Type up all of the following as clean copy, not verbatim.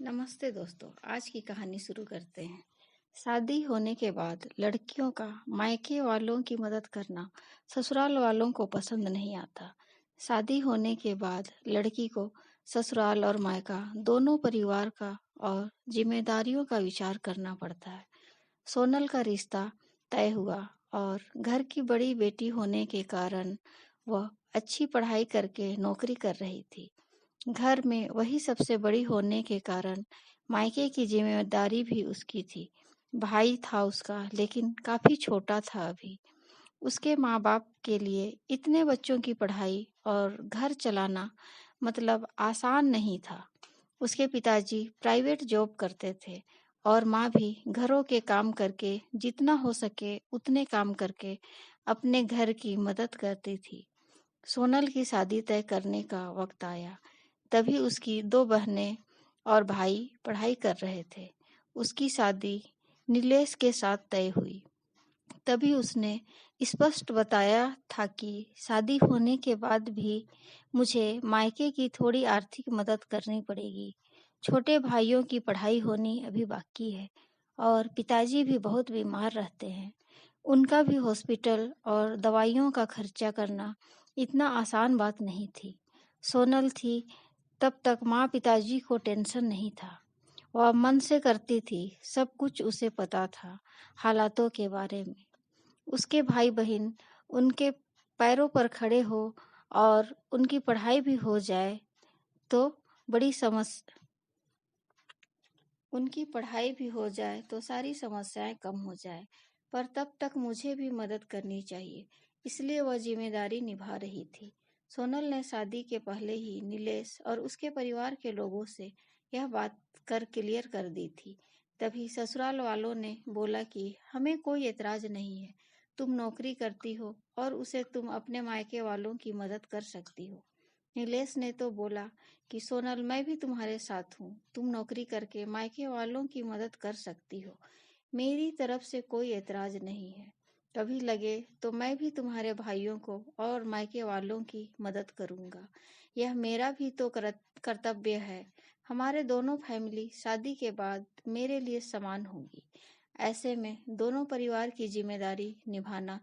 नमस्ते दोस्तों, आज की कहानी शुरू करते हैं। शादी होने के बाद लड़कियों का मायके वालों की मदद करना ससुराल वालों को पसंद नहीं आता। शादी होने के बाद लड़की को ससुराल और मायका दोनों परिवार का और जिम्मेदारियों का विचार करना पड़ता है। सोनल का रिश्ता तय हुआ और घर की बड़ी बेटी होने के कारण वह अच्छी पढ़ाई करके नौकरी कर रही थी। घर में वही सबसे बड़ी होने के कारण मायके की जिम्मेदारी भी उसकी थी। भाई था उसका, लेकिन काफी छोटा था अभी। उसके माँ बाप के लिए इतने बच्चों की पढ़ाई और घर चलाना मतलब आसान नहीं था। उसके पिताजी प्राइवेट जॉब करते थे और माँ भी घरों के काम करके जितना हो सके उतने काम करके अपने घर की मदद करती थी। सोनल की शादी तय करने का वक्त आया। तभी उसकी दो बहनें और भाई पढ़ाई कर रहे थे। उसकी शादी नीलेश के साथ तय हुई। तभी उसने स्पष्ट बताया था कि शादी होने के बाद भी मुझे मायके की थोड़ी आर्थिक मदद करनी पड़ेगी। छोटे भाइयों की पढ़ाई होनी अभी बाकी है और पिताजी भी बहुत बीमार रहते हैं। उनका भी हॉस्पिटल और दवाइयों का खर्चा करना इतना आसान बात नहीं थी। सोनल थी तब तक माँ पिताजी को टेंशन नहीं था। वह मन से करती थी, सब कुछ उसे पता था हालातों के बारे में। उसके भाई बहन उनके पैरों पर खड़े हो और उनकी पढ़ाई भी हो जाए तो बड़ी समस्या उनकी पढ़ाई भी हो जाए तो सारी समस्याएं कम हो जाए। पर तब तक मुझे भी मदद करनी चाहिए, इसलिए वह जिम्मेदारी निभा रही थी। सोनल ने शादी के पहले ही नीलेश और उसके परिवार के लोगों से यह बात कर क्लियर कर दी थी। तभी ससुराल वालों ने बोला कि हमें कोई एतराज नहीं है, तुम नौकरी करती हो और उसे तुम अपने मायके वालों की मदद कर सकती हो। नीलेश ने तो बोला कि सोनल, मैं भी तुम्हारे साथ हूँ, तुम नौकरी करके मायके वालों की मदद कर सकती हो। मेरी तरफ से कोई एतराज नहीं है। कभी लगे तो मैं भी तुम्हारे भाइयों को और मायके वालों की मदद करूंगा। यह मेरा भी तो कर्तव्य है। हमारे दोनों फैमिली शादी के बाद मेरे लिए समान होगी। ऐसे में दोनों परिवार की जिम्मेदारी निभाना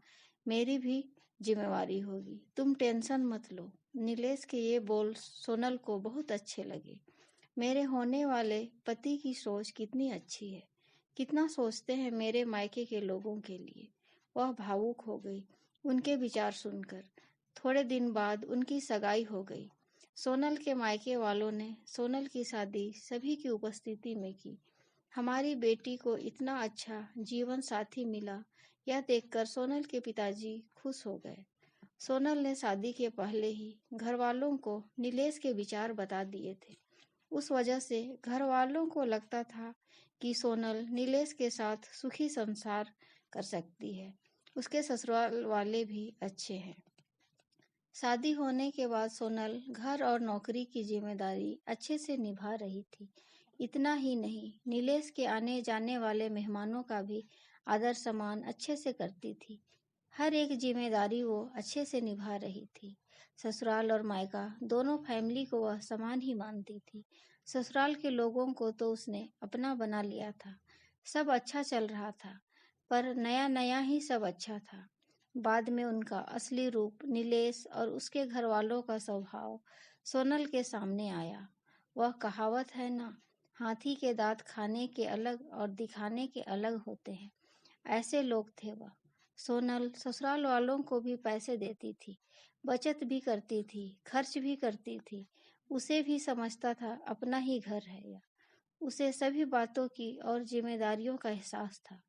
मेरी भी जिम्मेवारी होगी। तुम टेंशन मत लो। नीलेश के ये बोल सोनल को बहुत अच्छे लगे। मेरे होने वाले पति की सोच कितनी अच्छी है, कितना सोचते हैं मेरे मायके के लोगों के लिए। वह भावुक हो गई उनके विचार सुनकर। थोड़े दिन बाद उनकी सगाई हो गई। सोनल के मायके वालों ने सोनल की शादी सभी की उपस्थिति में की। हमारी बेटी को इतना अच्छा जीवन साथी मिला, यह देखकर सोनल के पिताजी खुश हो गए। सोनल ने शादी के पहले ही घर वालों को नीलेश के विचार बता दिए थे। उस वजह से घर वालों को लगता था कि सोनल नीलेश के साथ सुखी संसार कर सकती है। उसके ससुराल वाले भी अच्छे हैं। शादी होने के बाद सोनल घर और नौकरी की जिम्मेदारी अच्छे से निभा रही थी। इतना ही नहीं, नीलेश के आने जाने वाले मेहमानों का भी आदर सम्मान अच्छे से करती थी। हर एक जिम्मेदारी वो अच्छे से निभा रही थी। ससुराल और मायका दोनों फैमिली को वह समान ही मानती थी। ससुराल के लोगों को तो उसने अपना बना लिया था। सब अच्छा चल रहा था, पर नया नया ही सब अच्छा था। बाद में उनका असली रूप नीलेश और उसके घर वालों का स्वभाव सोनल के सामने आया। वह कहावत है ना, हाथी के दांत खाने के अलग और दिखाने के अलग होते हैं। ऐसे लोग थे वह। सोनल ससुराल वालों को भी पैसे देती थी, बचत भी करती थी, खर्च भी करती थी। उसे भी समझता था अपना ही घर है यह। उसे सभी बातों की और जिम्मेदारियों का एहसास था,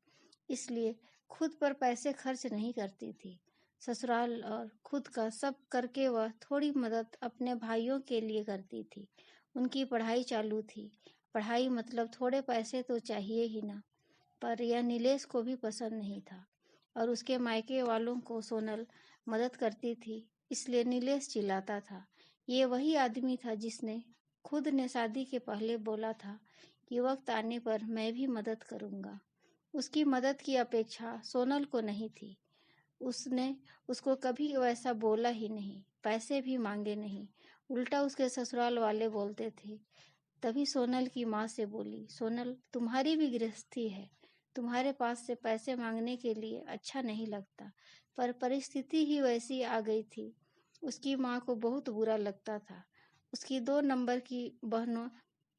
इसलिए खुद पर पैसे खर्च नहीं करती थी। ससुराल और खुद का सब करके वह थोड़ी मदद अपने भाइयों के लिए करती थी। उनकी पढ़ाई चालू थी। पढ़ाई मतलब थोड़े पैसे तो चाहिए ही ना। पर यह नीलेश को भी पसंद नहीं था और उसके मायके वालों को सोनल मदद करती थी, इसलिए नीलेश चिल्लाता था। ये वही आदमी था जिसने खुद ने शादी के पहले बोला था कि वक्त आने पर मैं भी मदद करूंगा। उसकी मदद की अपेक्षा सोनल को नहीं थी। उसने उसको कभी वैसा बोला ही नहीं, पैसे भी मांगे नहीं। उल्टा उसके ससुराल वाले बोलते थे, तभी सोनल की माँ से बोली, सोनल तुम्हारी भी गृहस्थी है, तुम्हारे पास से पैसे मांगने के लिए अच्छा नहीं लगता, पर परिस्थिति ही वैसी आ गई थी। उसकी माँ को बहुत बुरा लगता था। उसकी 2 नंबर की बहनों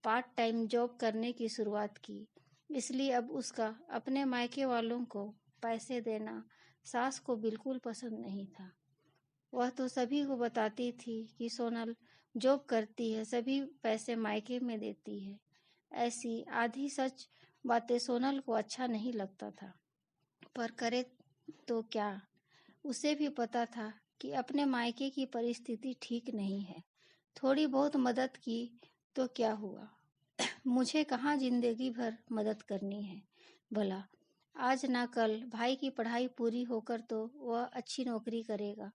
पार्ट टाइम जॉब करने की शुरुआत की, इसलिए अब उसका अपने मायके वालों को पैसे देना सास को बिल्कुल पसंद नहीं था। वह तो सभी को बताती थी कि सोनल जॉब करती है, सभी पैसे मायके में देती है। ऐसी आधी सच बातें सोनल को अच्छा नहीं लगता था, पर करे तो क्या। उसे भी पता था कि अपने मायके की परिस्थिति ठीक नहीं है। थोड़ी बहुत मदद की तो क्या हुआ, मुझे कहाँ जिंदगी भर मदद करनी है। भला आज ना कल भाई की पढ़ाई पूरी होकर तो वह अच्छी नौकरी करेगा,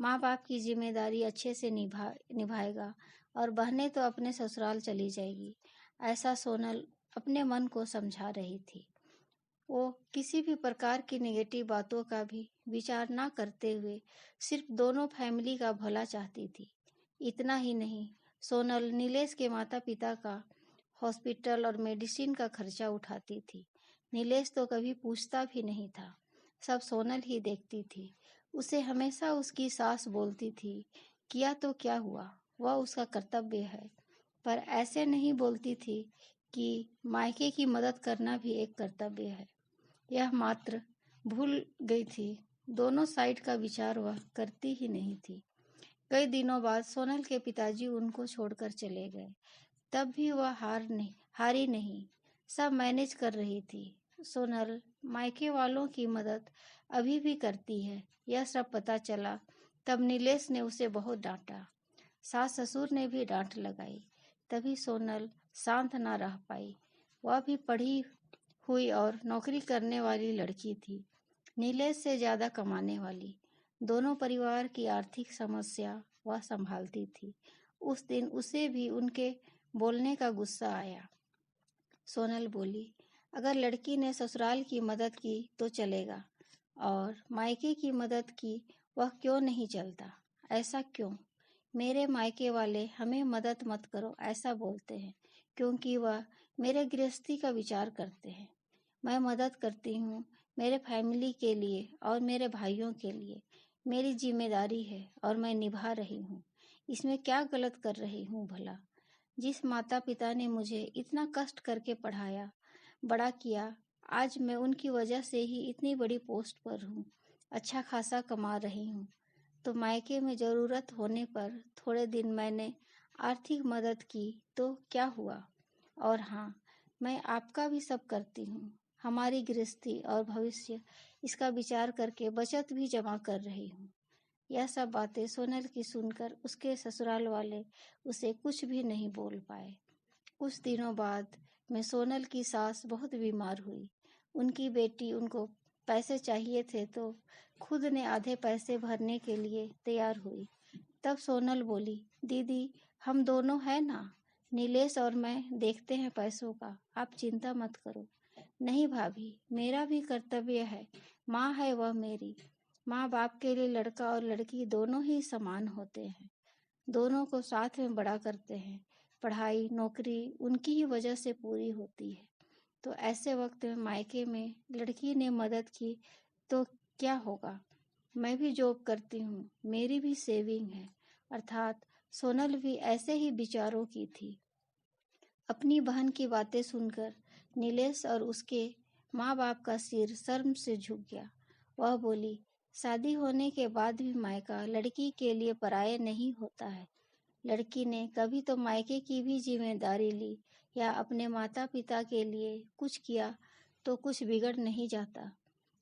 माँ बाप की जिम्मेदारी अच्छे से निभाएगा और बहनें तो अपने ससुराल चली जाएगी। ऐसा सोनल अपने मन को समझा रही थी। वो किसी भी प्रकार की नेगेटिव बातों का भी विचार ना करते हुए सिर्फ दोनों फैमिली का भला चाहती थी। इतना ही नहीं, सोनल नीलेश के माता पिता का हॉस्पिटल और मेडिसिन का खर्चा उठाती थी। नीलेश तो कभी पूछता भी नहीं था, सब सोनल ही देखती थी। उसे हमेशा उसकी सास बोलती थी, किया तो क्या हुआ, वह उसका कर्तव्य है, पर ऐसे नहीं बोलती थी कि मायके की मदद करना भी एक कर्तव्य है। यह मात्र भूल गई थी। दोनों साइड का विचार वह करती ही नहीं थी। कई दिनों बाद सोनल के पिताजी उनको छोड़कर चले गए, तब भी वह हारी नहीं, सब मैनेज कर रही थी। सोनल मायके वालों की मदद अभी भी करती है, यह सब पता चला तब नीलेश ने उसे बहुत डांटा। सास ससुर ने भी डांट लगाई, तभी सोनल शांत ना रह पाई। वह भी पढ़ी हुई और नौकरी करने वाली लड़की थी, नीलेश से ज्यादा कमाने वाली। दोनों परिवार की आर्थिक समस्या वह संभालती थी। उस दिन उसे भी उनके बोलने का गुस्सा आया। सोनल बोली, अगर लड़की ने ससुराल की मदद की तो चलेगा, और मायके की मदद की वह क्यों नहीं चलता? ऐसा क्यों? मेरे मायके वाले हमें मदद मत करो ऐसा बोलते हैं, क्योंकि वह मेरे गृहस्थी का विचार करते हैं। मैं मदद करती हूँ मेरे फैमिली के लिए और मेरे भाइयों के लिए। मेरी जिम्मेदारी है और मैं निभा रही हूँ। इसमें क्या गलत कर रही हूँ भला? जिस माता पिता ने मुझे इतना कष्ट करके पढ़ाया, बड़ा किया, आज मैं उनकी वजह से ही इतनी बड़ी पोस्ट पर हूँ, अच्छा खासा कमा रही हूँ। तो मायके में ज़रूरत होने पर थोड़े दिन मैंने आर्थिक मदद की तो क्या हुआ? और हाँ, मैं आपका भी सब करती हूँ। हमारी गृहस्थी और भविष्य, इसका विचार करके बचत भी जमा कर रही हूँ। यह सब बातें सोनल की सुनकर उसके ससुराल वाले उसे कुछ भी नहीं बोल पाए। कुछ दिनों बाद में सोनल की सास बहुत बीमार हुई। उनकी बेटी उनको पैसे चाहिए थे तो खुद ने आधे पैसे भरने के लिए तैयार हुई। तब सोनल बोली, दीदी हम दोनों हैं ना, नीलेश और मैं देखते हैं पैसों का, आप चिंता मत करो। नहीं भाभी, मेरा भी कर्तव्य है, माँ है वह मेरी। माँ बाप के लिए लड़का और लड़की दोनों ही समान होते हैं, दोनों को साथ में बड़ा करते हैं। पढ़ाई नौकरी उनकी ही वजह से पूरी होती है। तो ऐसे वक्त में मायके में लड़की ने मदद की तो क्या होगा? मैं भी जॉब करती हूँ, मेरी भी सेविंग है। अर्थात सोनल भी ऐसे ही विचारों की थी। अपनी बहन की बातें सुनकर नीलेश और उसके माँ बाप का सिर शर्म से झुक गया। वह बोली, शादी होने के बाद भी मायका लड़की के लिए पराया नहीं होता है। लड़की ने कभी तो मायके की भी जिम्मेदारी ली या अपने माता पिता के लिए कुछ किया तो कुछ बिगड़ नहीं जाता।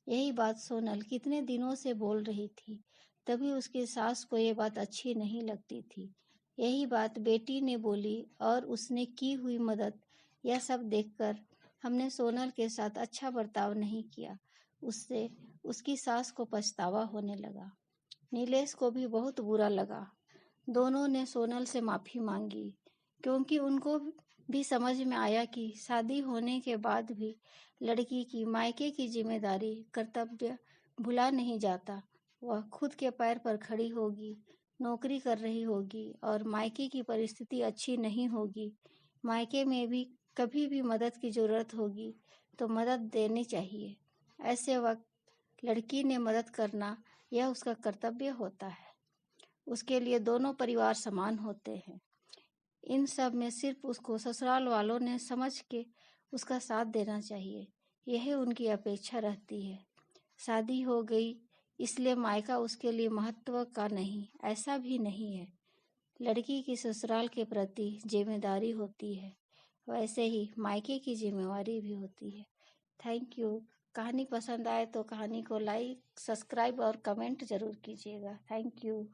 यही बात सोनल कितने दिनों से बोल रही थी, तभी उसकी सास को ये बात अच्छी नहीं लगती थी। यही बात बेटी ने बोली और उसने की हुई मदद, यह सब देखकर हमने सोनल के साथ अच्छा बर्ताव नहीं किया। उससे उसकी सास को पछतावा होने लगा। नीलेश को भी बहुत बुरा लगा। दोनों ने सोनल से माफ़ी मांगी, क्योंकि उनको भी समझ में आया कि शादी होने के बाद भी लड़की की मायके की जिम्मेदारी कर्तव्य भुला नहीं जाता। वह खुद के पैर पर खड़ी होगी, नौकरी कर रही होगी और मायके की परिस्थिति अच्छी नहीं होगी, मायके में भी कभी भी मदद की ज़रूरत होगी तो मदद देनी चाहिए। ऐसे वक्त लड़की ने मदद करना यह उसका कर्तव्य होता है। उसके लिए दोनों परिवार समान होते हैं। इन सब में सिर्फ उसको ससुराल वालों ने समझ के उसका साथ देना चाहिए, यही उनकी अपेक्षा रहती है। शादी हो गई इसलिए मायका उसके लिए महत्व का नहीं, ऐसा भी नहीं है। लड़की की ससुराल के प्रति जिम्मेदारी होती है, वैसे ही मायके की जिम्मेवारी भी होती है। Thank you. कहानी पसंद आए तो कहानी को लाइक, सब्सक्राइब और कमेंट जरूर कीजिएगा। Thank you.